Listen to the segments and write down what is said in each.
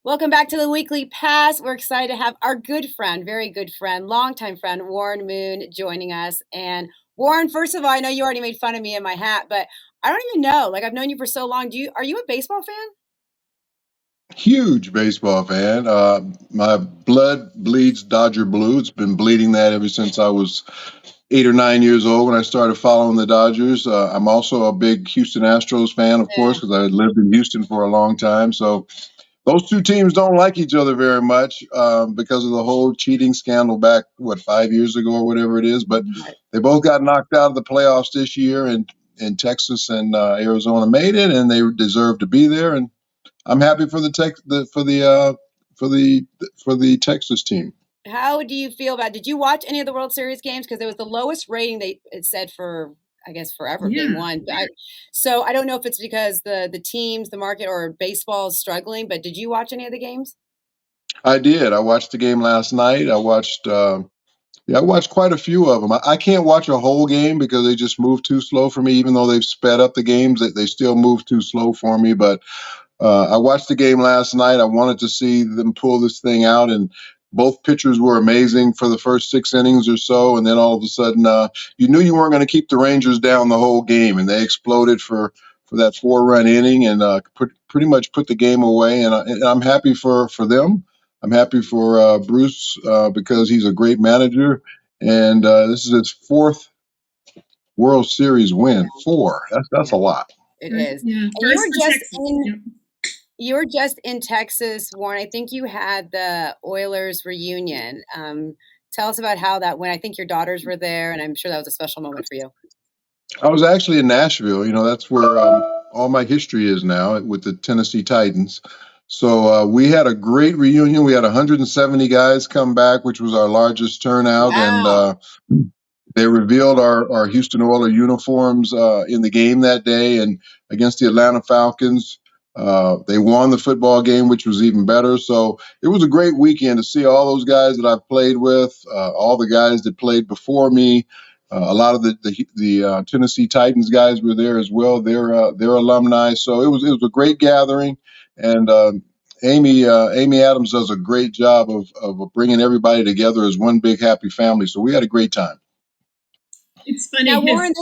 Welcome back to the Weekly Pass. We're excited to have our good friend, very good friend, longtime friend, Warren Moon joining us. And Warren, first of all, I know you already made fun of me and my hat, but I don't even know. Like I've known you for so long. Are you a baseball fan? Huge baseball fan. My blood bleeds Dodger blue. It's been bleeding that ever since I was 8 or 9 years old when I started following the Dodgers. I'm also a big Houston Astros fan, of course, Yeah. because I lived in Houston for a long time. So those two teams don't like each other very much because of the whole cheating scandal back, 5 years ago or whatever it is. But Right. they both got knocked out of the playoffs this year, and Texas and Arizona made it, and they deserve to be there. And I'm happy for the Texas team. How do you feel about? Did you watch any of the World Series games? Because it was the lowest rating it said for I guess forever game one. So I don't know if it's because the teams, the market, or baseball is struggling. But did you watch any of the games? I did. I watched the game last night. I watched quite a few of them. I can't watch a whole game because they just move too slow for me. Even though they've sped up the games, they still move too slow for me. But I watched the game last night. I wanted to see them pull this thing out, and both pitchers were amazing for the first 6 innings or so. And then all of a sudden, you knew you weren't going to keep the Rangers down the whole game, and they exploded for that 4-run inning and pretty much put the game away. And I'm happy for them. I'm happy for Bruce because he's a great manager, and this is his fourth World Series win. Four. That's a lot. It is. Yeah, And you were just in Texas, Warren. I think you had the Oilers reunion. Tell us about how that went. I think your daughters were there, and I'm sure that was a special moment for you. I was actually in Nashville. That's where all my history is now with the Tennessee Titans. So we had a great reunion. We had 170 guys come back, which was our largest turnout, and Wow. they revealed our Houston Oilers uniforms in the game that day, and against the Atlanta Falcons. They won the football game, which was even better. So it was a great weekend to see all those guys that I've played with, all the guys that played before me. A lot of the Tennessee Titans guys were there as well. They're alumni. So it was a great gathering, and Amy Adams does a great job of bringing everybody together as one big happy family. So we had a great time. It's funny Now, Warren,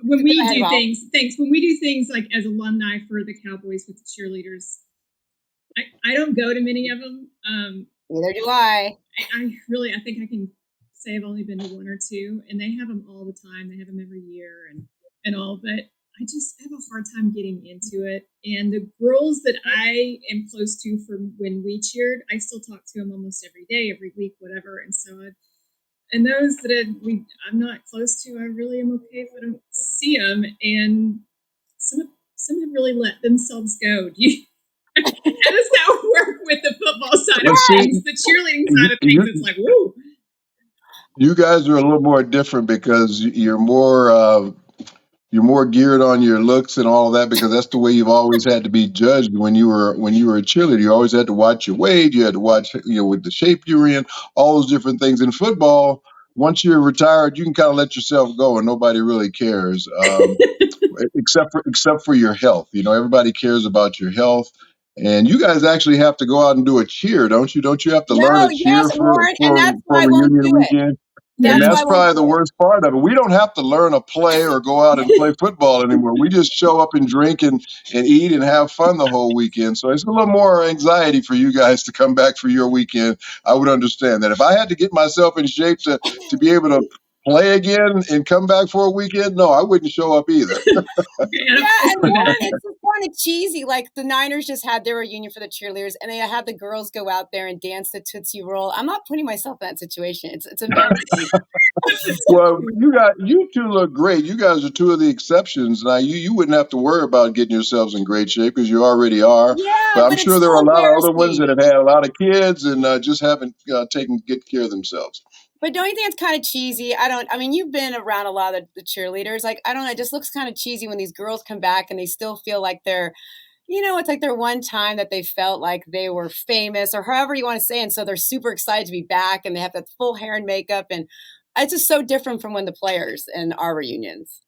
when we ahead, do Rob. when we do things like as alumni for the Cowboys with the cheerleaders, I don't go to many of them. Neither do I. I think I can say I've only been to one or two, and they have them all the time. They have them every year and all, but I just have a hard time getting into it. And the girls that I am close to from when we cheered, I still talk to them almost every day, every week, whatever. And so and those that I'm not close to, I really am okay if I don't see them. And some have really let themselves go. How does that work with the football side of things? The cheerleading side of things, it's like, woo. You guys are a little more different because you're more geared on your looks and all of that, because that's the way you've always had to be judged when you were a cheerleader. You always had to watch your weight. You had to watch, with the shape you were in, all those different things. In football, once you're retired, you can kind of let yourself go and nobody really cares, except for your health. Everybody cares about your health. And you guys actually have to go out and do a cheer, don't you? Don't you have to learn No, a cheer yes, Warren, and that's why for I won't reunion do it. weekend? And That's why that's I won't probably the do it. worst part of it. We don't have to learn a play or go out and play football anymore. We just show up and drink and eat and have fun the whole weekend. So it's a little more anxiety for you guys to come back for your weekend. I would understand that. If I had to get myself in shape to be able to play again and come back for a weekend, no, I wouldn't show up either. Yeah, and Warren, it's just kind of cheesy. Like the Niners just had their reunion for the cheerleaders, and they had the girls go out there and dance the Tootsie Roll. I'm not putting myself in that situation. It's embarrassing. Well, you two look great. You guys are two of the exceptions. Now, you wouldn't have to worry about getting yourselves in great shape because you already are. Yeah, But I'm but it's sure there still are a lot of other ones embarrassing. that have had a lot of kids and just haven't taken good care of themselves. But don't you think it's kind of cheesy? I mean, you've been around a lot of the cheerleaders. Like, I don't know, it just looks kind of cheesy when these girls come back and they still feel like it's like their one time that they felt like they were famous or however you want to say. And so they're super excited to be back and they have that full hair and makeup. And it's just so different from when the players and our reunions.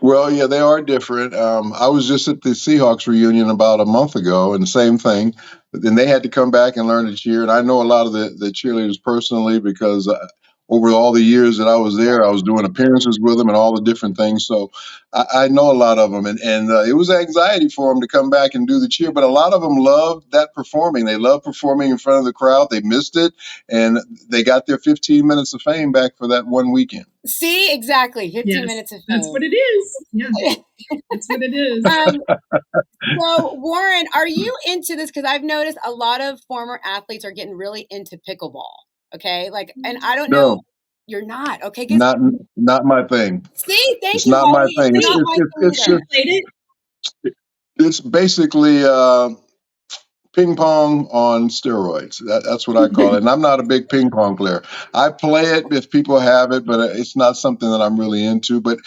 Well, yeah, they are different. I was just at the Seahawks reunion about a month ago, and the same thing. But then they had to come back and learn to cheer. And I know a lot of the cheerleaders personally because over all the years that I was there, I was doing appearances with them and all the different things. So I know a lot of them, and it was anxiety for them to come back and do the cheer. But a lot of them loved that performing. They loved performing in front of the crowd. They missed it, and they got their 15 minutes of fame back for that one weekend. See, exactly, 15 Yes, minutes of that's fame. what it is. Yeah, that's what it is. So, Warren, are you into this? Because I've noticed a lot of former athletes are getting really into pickleball. Okay, like, and I don't know, No, you're not. Okay, because not my thing. see, thank It's you, not my Holly. It's thing. not my thing It's either. just Played it? it's basically ping pong on steroids. That's what I call it. And I'm not a big ping pong player. I play it if people have it, but it's not something that I'm really into. But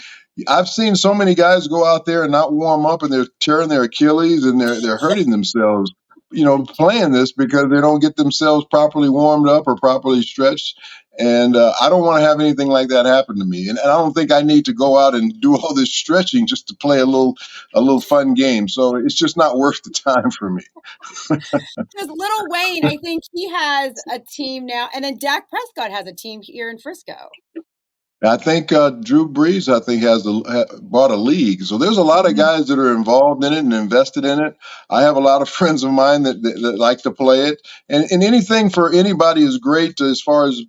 I've seen so many guys go out there and not warm up, and they're tearing their Achilles and they're hurting themselves. Playing this because they don't get themselves properly warmed up or properly stretched. And I don't want to have anything like that happen to me. And I don't think I need to go out and do all this stretching just to play a little fun game. So it's just not worth the time for me. Because Little Wayne, I think he has a team now, and then Dak Prescott has a team here in Frisco. I think Drew Brees, I think, bought a league. So there's a lot of guys that are involved in it and invested in it. I have a lot of friends of mine that like to play it. And anything for anybody is great as far as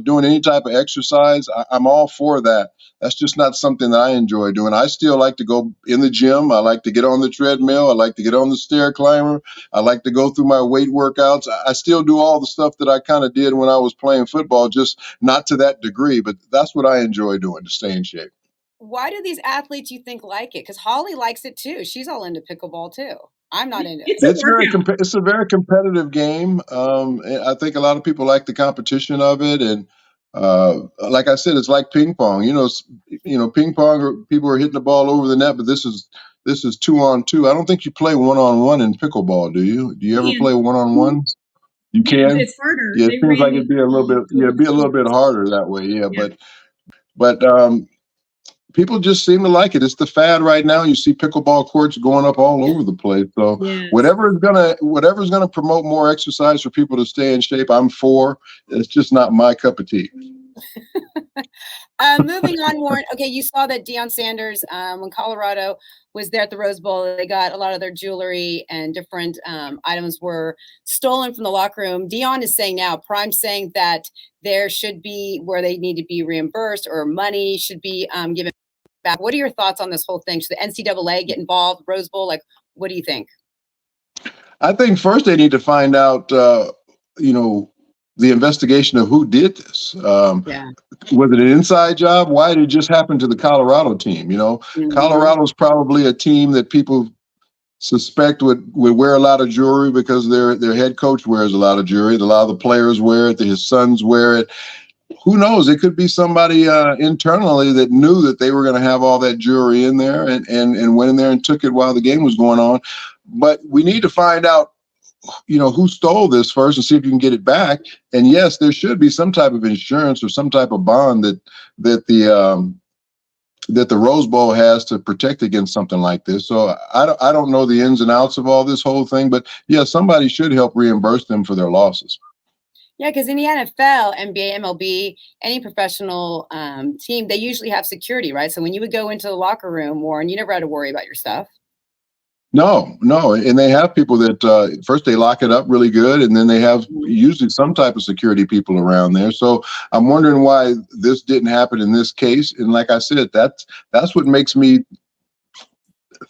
doing any type of exercise. I'm all for that. That's just not something that I enjoy doing. I still like to go in the gym. I like to get on the treadmill. I like to get on the stair climber. I like to go through my weight workouts. I still do all the stuff that I kind of did when I was playing football, just not to that degree, but that's what I enjoy doing to stay in shape. Why do these athletes you think like it? Because Holly likes it too. She's all into pickleball too. I'm not into it. It's a workout. It's a very competitive game. And I think a lot of people like the competition of it, and like I said, it's like ping pong. Ping pong. People are hitting the ball over the net, but this is 2-on-2. I don't think you play 1-on-1 in pickleball, do you? Do you ever play And 1-on-1? You yeah, but can. it's harder. Yeah, it They seems ran like me it'd be a little bit. Yeah, over it'd the be a little bit course. harder that way. Yeah, Yeah. but people just seem to like it. It's the fad right now. You see pickleball courts going up all over the place. So Yes. whatever's gonna promote more exercise for people to stay in shape, I'm for. It's just not my cup of tea. Moving on, Warren. Okay, you saw that Deion Sanders, when Colorado was there at the Rose Bowl, they got a lot of their jewelry and different items were stolen from the locker room. Deion is saying now, Prime's saying that there should be where they need to be reimbursed or money should be given back. What are your thoughts on this whole thing? Should the NCAA get involved? Rose Bowl, like, what do you think? I think first they need to find out, the investigation of who did this. Yeah. Was it an inside job? Why did it just happen to the Colorado team? Colorado's probably a team that people suspect would wear a lot of jewelry because their head coach wears a lot of jewelry. A lot of the players wear it. His sons wear it. Who knows? It could be somebody internally that knew that they were going to have all that jewelry in there and went in there and took it while the game was going on. But we need to find out, who stole this first and see if you can get it back. And yes, there should be some type of insurance or some type of bond that the Rose Bowl has to protect against something like this. So I don't know the ins and outs of all this whole thing, but yeah, somebody should help reimburse them for their losses. Yeah, because in the NFL, NBA, MLB, any professional team, they usually have security, right? So when you would go into the locker room, Warren, you never had to worry about your stuff. No, and they have people that first they lock it up really good, and then they have usually some type of security people around there. So I'm wondering why this didn't happen in this case. And like I said, that's what makes me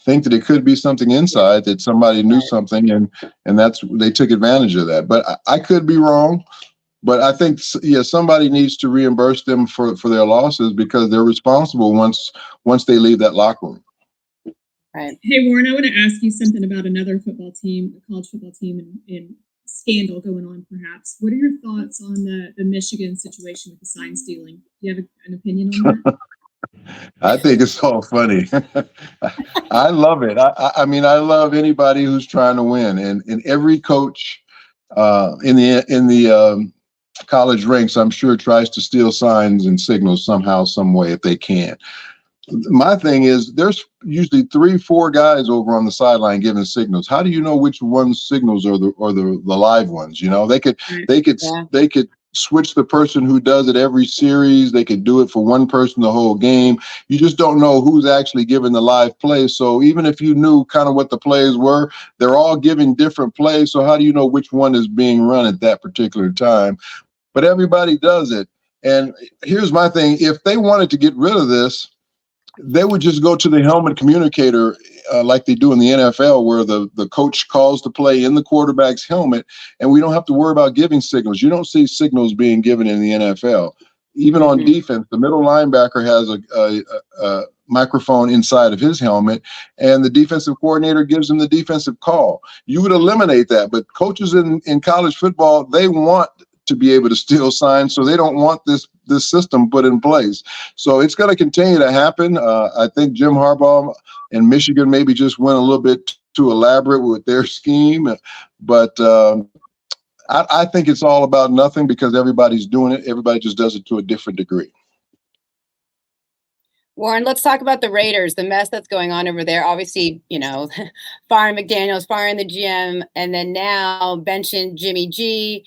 think that it could be something inside that somebody knew something, and that's they took advantage of that. But I could be wrong. But I think somebody needs to reimburse them for their losses because they're responsible once they leave that locker room. Right. Hey, Warren, I want to ask you something about another football team, a college football team, and scandal going on, perhaps. What are your thoughts on the Michigan situation with the sign stealing? Do you have an opinion on that? I think it's all funny. I love it. I mean, I love anybody who's trying to win, and every coach in the college ranks, I'm sure, tries to steal signs and signals somehow, some way, if they can. My thing is there's usually 3, 4 guys over on the sideline giving signals. How do you know which one's signals are the live ones? They could Right. they could Yeah. they could switch the person who does it every series. They could do it for one person the whole game. You just don't know who's actually giving the live play. So even if you knew kind of what the plays were, they're all giving different plays. So how do you know which one is being run at that particular time? But everybody does it. And here's my thing. If they wanted to get rid of this, they would just go to the helmet communicator like they do in the NFL, where the coach calls the play in the quarterback's helmet, and we don't have to worry about giving signals. You don't see signals being given in the NFL. Even on Mhm. defense, the middle linebacker has a microphone inside of his helmet, and the defensive coordinator gives him the defensive call. You would eliminate that, but coaches in college football, they want to be able to steal signs, so they don't want this system put in place. So it's going to continue to happen. I think Jim Harbaugh and Michigan maybe just went a little bit too elaborate with their scheme, but I think it's all about nothing because everybody's doing it. Everybody just does it to a different degree. Warren, let's talk about the Raiders, the mess that's going on over there. Obviously, firing McDaniels, firing the GM, and then now benching Jimmy G.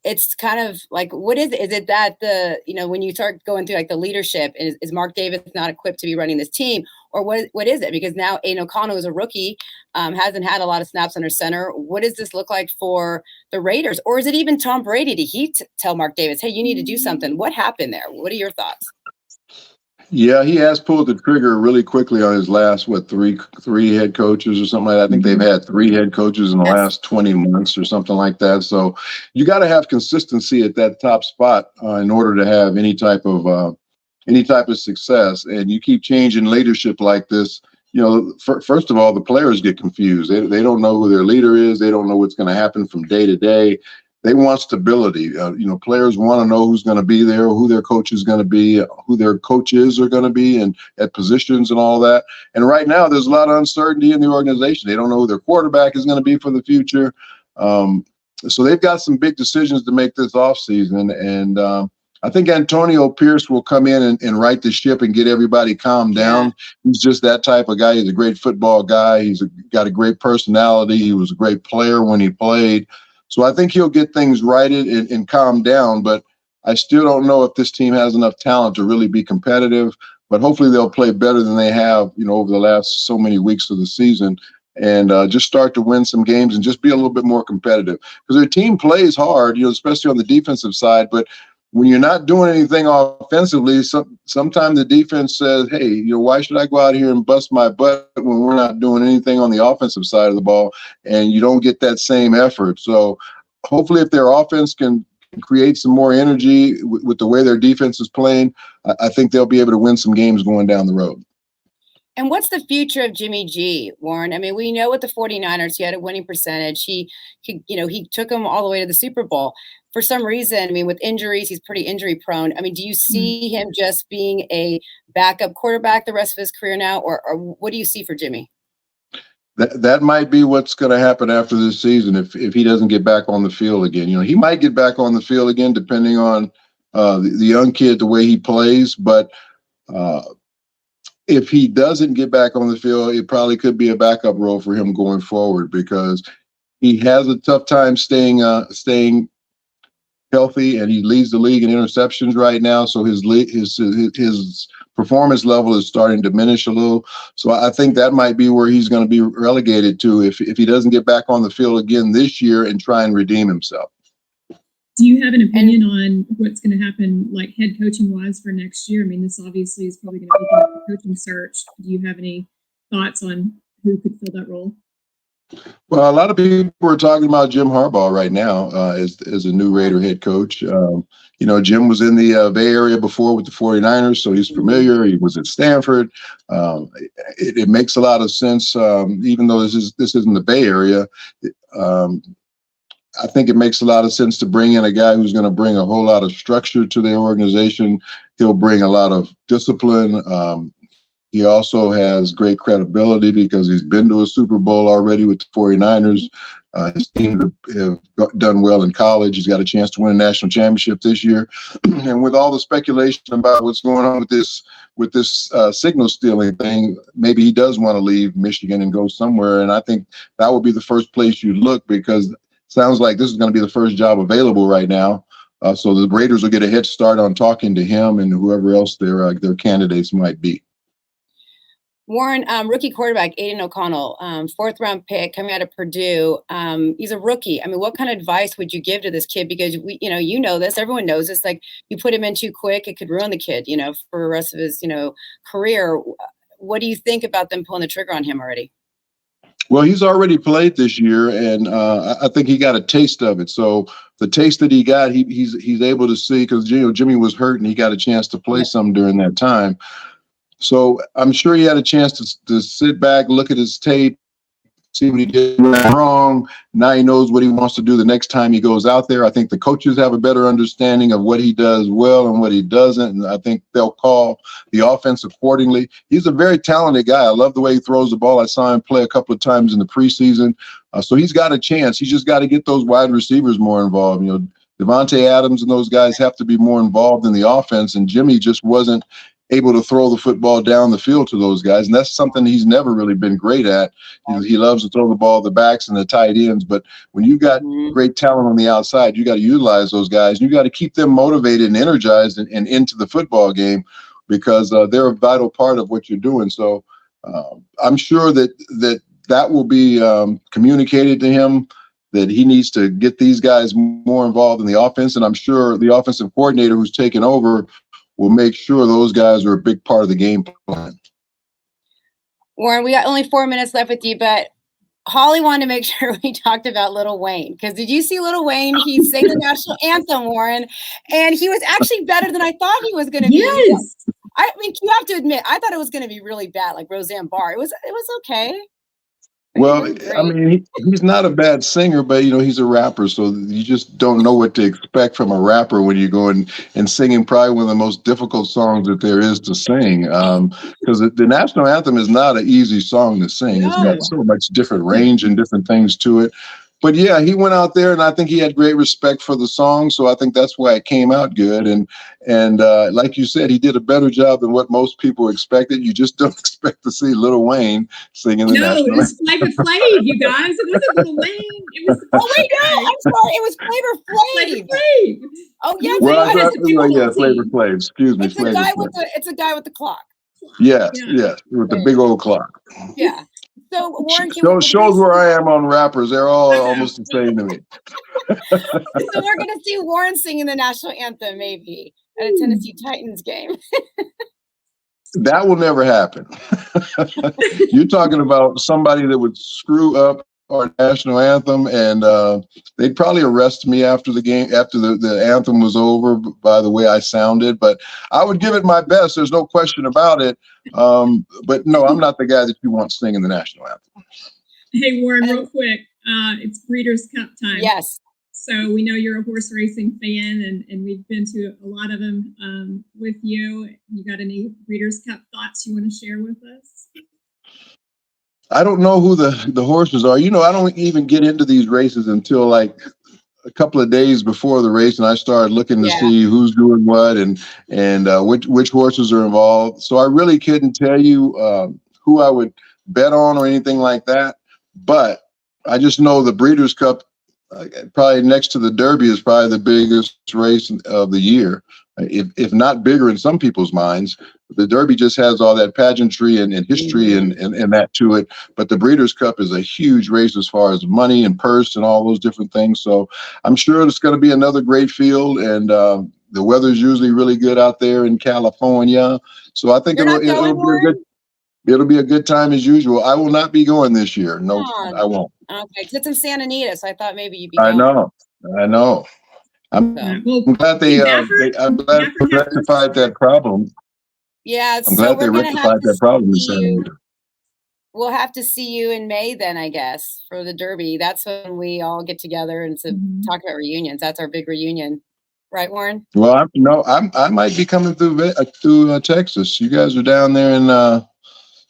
It's kind of like, what is it? Is it that when you start going through like the leadership, is Mark Davis not equipped to be running this team, or what is it? Because now Aiden O'Connell is a rookie, hasn't had a lot of snaps under center. What does this look like for the Raiders? Or is it even Tom Brady? Did he tell Mark Davis, hey, you need to do something? What happened there? What are your thoughts? Yeah, he has pulled the trigger really quickly on his last, three head coaches or something like that. I think they've had 3 head coaches in the last 20 months or something like that. So you got to have consistency at that top spot in order to have any type of success. And you keep changing leadership like this. First of all, the players get confused. They don't know who their leader is. They don't know what's going to happen from day to day. They want stability. Players want to know who's going to be there, who their coach is going to be, who their coaches are going to be, and at positions and all that. And right now, there's a lot of uncertainty in the organization. They don't know who their quarterback is going to be for the future. So they've got some big decisions to make this offseason. And I think Antonio Pierce will come in and right the ship and get everybody calmed down. Yeah. He's just that type of guy. He's a great football guy. He's got a great personality. He was a great player when he played. So I think he'll get things righted and calm down, but I still don't know if this team has enough talent to really be competitive, but hopefully they'll play better than they have, over the last so many weeks of the season and just start to win some games and just be a little bit more competitive because their team plays hard, especially on the defensive side, but when you're not doing anything offensively, sometimes the defense says, hey, why should I go out here and bust my butt when we're not doing anything on the offensive side of the ball? And you don't get that same effort. So hopefully if their offense can create some more energy with the way their defense is playing, I think they'll be able to win some games going down the road. And what's the future of Jimmy G, Warren? I mean, we know with the 49ers, he had a winning percentage. He took them all the way to the Super Bowl. For some reason, I mean, with injuries, he's pretty injury prone. I mean, do you see him just being a backup quarterback the rest of his career now, or what do you see for Jimmy? That might be what's going to happen after this season if he doesn't get back on the field again. He might get back on the field again depending on the young kid, the way he plays, but if he doesn't get back on the field, it probably could be a backup role for him going forward because he has a tough time staying healthy, and he leads the league in interceptions right now. So his performance level is starting to diminish a little. So I think that might be where he's going to be relegated to if he doesn't get back on the field again this year and try and redeem himself. Do you have an opinion on what's going to happen, like head coaching wise for next year? I mean, this obviously is probably going to open up the coaching search. Do you have any thoughts on who could fill that role? Well, a lot of people are talking about Jim Harbaugh right now as a new Raider head coach. Jim was in the Bay Area before with the 49ers, so he's familiar. He was at Stanford. It makes a lot of sense, even though this isn't the Bay Area. I think it makes a lot of sense to bring in a guy who's going to bring a whole lot of structure to the organization. He'll bring a lot of discipline. He also has great credibility because he's been to a Super Bowl already with the 49ers. His team have done well in college. He's got a chance to win a national championship this year. And with all the speculation about what's going on with this signal stealing thing, maybe he does want to leave Michigan and go somewhere. And I think that would be the first place you look, because it sounds like this is going to be the first job available right now. So the Raiders will get a head start on talking to him and whoever else their candidates might be. Warren, rookie quarterback Aiden O'Connell, 4th-round pick coming out of Purdue. He's a rookie. I mean, what kind of advice would you give to this kid? Because you know this, everyone knows this. Like, you put him in too quick, it could ruin the kid, for the rest of his, career. What do you think about them pulling the trigger on him already? Well, he's already played this year, and I think he got a taste of it. So the taste that he got, he's able to see, because Jimmy was hurt and he got a chance to play some during that time. So I'm sure he had a chance to sit back, look at his tape, see what he did wrong. Now he knows what he wants to do the next time he goes out there. I think the coaches have a better understanding of what he does well and what he doesn't, and I think they'll call the offense accordingly. He's a very talented guy. I love the way he throws the ball. I saw him play a couple of times in the preseason. So he's got a chance. He's just got to get those wide receivers more involved. Devontae Adams and those guys have to be more involved in the offense, and Jimmy just wasn't able to throw the football down the field to those guys. And that's something he's never really been great at. He loves to throw the ball to the backs and the tight ends. But when you've got great talent on the outside, you got to utilize those guys. You got to keep them motivated and energized and into the football game, because they're a vital part of what you're doing. So I'm sure that will be communicated to him, that he needs to get these guys more involved in the offense. And I'm sure the offensive coordinator who's taken over will make sure those guys are a big part of the game plan. Warren, we got only 4 minutes left with you, but Hollie wanted to make sure we talked about Lil Wayne. Because did you see Lil Wayne? He sang the national anthem, Warren, and he was actually better than I thought he was going to be. Yes. I mean, you have to admit, I thought it was going to be really bad, like Roseanne Barr. It was okay. Well, I mean, he's not a bad singer, but, he's a rapper. So you just don't know what to expect from a rapper when you go and singing probably one of the most difficult songs that there is to sing. Because the national anthem is not an easy song to sing. No. It's got so much different range and different things to it. But yeah, he went out there, and I think he had great respect for the song. So I think that's why it came out good. And like you said, he did a better job than what most people expected. You just don't expect to see Lil Wayne singing the national anthem. No, it was Flavor Flav, you guys. It wasn't Lil Wayne. It was. Oh wait, no, I'm sorry. It was Flavor Flav. Flavor Flav. Oh yes, Flavor Flav. Excuse me, it's Flavor Flav. It's a guy with the clock. Yes, with the big old clock. Yeah. So Warren, shows where I am on rappers. They're all almost the same to me. So we're going to see Warren singing the national anthem maybe at a Tennessee Titans game. That will never happen. You're talking about somebody that would screw up our national anthem, and they'd probably arrest me after the game, after the anthem was over, by the way I sounded. But I would give it my best. There's no question about it. But no, I'm not the guy that you want singing the national anthem. Hey, Warren, real quick. It's Breeders' Cup time. Yes. So we know you're a horse racing fan, and we've been to a lot of them with you. You got any Breeders' Cup thoughts you want to share with us? I don't know who the horses are. I don't even get into these races until like a couple of days before the race, and I started looking to see who's doing what and which horses are involved. So I really couldn't tell you who I would bet on or anything like that. But I just know the Breeders' Cup, probably next to the Derby, is probably the biggest race of the year, if not bigger in some people's minds. The Derby just has all that pageantry and history and that to it. But the Breeders' Cup is a huge race as far as money and purse and all those different things. So I'm sure it's going to be another great field. And the weather's usually really good out there in California. So I think it'll be a good time as usual. I will not be going this year. No, I won't. Okay, because it's in Santa Anita, so I thought maybe you'd be going. I know. I'm glad they rectified that problem. Yeah, I'm glad they rectified that problem in Santa Anita. We'll have to see you in May then, I guess, for the Derby. That's when we all get together and talk about reunions. That's our big reunion, right, Warren? Well, I might be coming through Texas. You guys are down there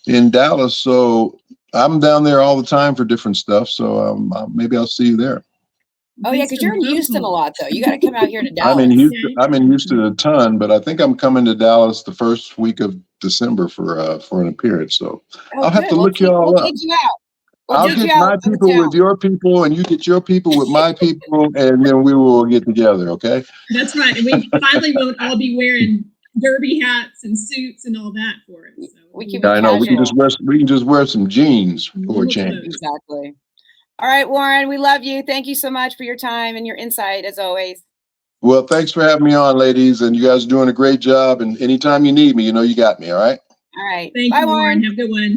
in Dallas, so I'm down there all the time for different stuff, so maybe I'll see you there. Oh yeah, Thanks because for you're in the phone Houston a call. lot though. You got to come out here to I'm in Dallas. Yeah, Houston. you I'm gotta in let me Houston know. a ton, but I think I'm coming to Dallas the first week of December for an appearance. So Oh, I'll have good. to look you We'll all up. take you out. We'll I'll duke you get out my over people with town. your people, and you get your people with my people, and then we will get together. Okay? That's right. And we finally won't all be wearing derby hats and suits and all that for it. So We it'll keep be it I know we can just casual. wear some jeans for a normal change. clothes. Exactly. All right, Warren, we love you. Thank you so much for your time and your insight as always. Well, thanks for having me on, ladies, and you guys are doing a great job. And anytime you need me, you know you got me. All right. All right. Thank Bye, you, Warren. Warren. Have a good one.